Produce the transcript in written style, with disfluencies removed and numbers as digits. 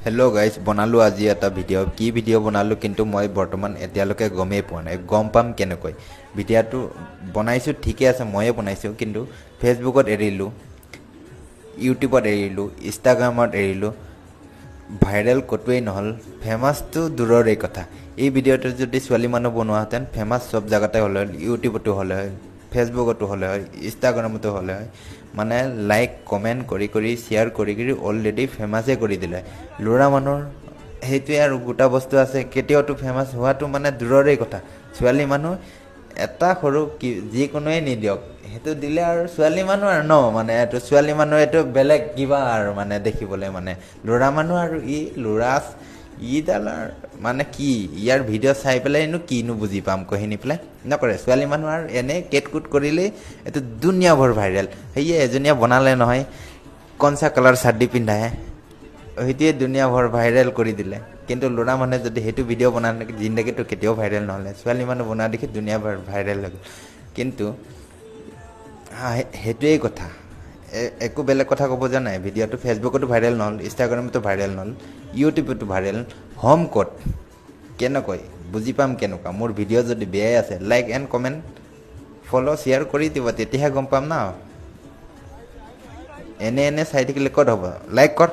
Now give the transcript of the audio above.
Hello' guys, বনালোঁ আজি এটা ভিডিঅ'। কি ভিডিঅ' বনালোঁ কিন্তু মই বৰ্তমান এতিয়ালৈকে গমেই পোৱা নাই। গম পাম কেনেকৈ? ভিডিঅ'টো বনাইছোঁ ঠিকে আছে, ময়ে বনাইছোঁ, কিন্তু ফেচবুকত এৰিলোঁ, ইউটিউবত এৰিলোঁ, ইনষ্টাগ্ৰামত এৰিলোঁ, ভাইৰেল ক'তোৱেই নহ'ল, ফেমাছটো দূৰৰে কথা। এই ভিডিঅ'টো যদি ছোৱালী মানুহ বনোৱাহেঁতেন ফেমাছ চব জেগাতে হ'লে হয়, ইউটিউবতো হ'লে হয়, ফেচবুকতো হ'লে হয়, ইনষ্টাগ্ৰামতো হ'লে হয়। মানে লাইক কমেণ্ট কৰি কৰি শ্বেয়াৰ কৰি কৰি অলৰেডি ফেমাছেই কৰি দিলে। ল'ৰা মানুহৰ সেইটোৱে আৰু গোটা বস্তু আছে, কেতিয়াওতো ফেমাছ হোৱাটো মানে দূৰৰে কথা। ছোৱালী মানুহ এটা সৰু কি যিকোনোৱে নিদিয়ক, সেইটো দিলে আৰু ছোৱালী মানুহ আৰু ন, মানে এইটো ছোৱালী মানুহ এইটো বেলেগ কিবা আৰু মানে দেখিবলৈ, মানে ল'ৰা মানুহ আৰু ল'ৰা ইডাল আৰু মানে কি ইয়াৰ ভিডিঅ' চাই পেলাইনো কিনো বুজি পাম কৈ শুনি পেলাই নকৰে। ছোৱালী মানুহ আৰু এনেই কেটকুট কৰিলেই এইটো দুনিয়াভৰ ভাইৰেল। সেয়ে এজনীয়ে বনালে নহয় কনচা কালাৰ চাৰ্ট পিন্ধাই, সেইটোৱে দুনিয়াভৰ ভাইৰেল কৰি দিলে। কিন্তু ল'ৰা মানুহে যদি সেইটো ভিডিঅ' বনাই নেকি জিন্দগীটো কেতিয়াও ভাইৰেল নহ'লে, ছোৱালী মানুহ বনোৱা দেখি দুনিয়াভৰ ভাইৰেল হৈ গ'ল। কিন্তু সেইটোৱেই কথা, একো বেলেগ কথা ক'ব যোৱা নাই। ভিডিঅ'টো ফেচবুকতো ভাইৰেল নহ'ল, ইনষ্টাগ্ৰামতো ভাইৰেল নহ'ল, ইউটিউবতো ভাইৰেল হ'ম ক'ত? কেনেকৈ বুজি পাম কেনেকুৱা? মোৰ ভিডিঅ' যদি বেয়াই আছে like and comment follow' share কৰি দিব, তেতিয়াহে গম পাম ন। এনে চাই থাকিলে ক'ত হ'ব? লাইক কৰ।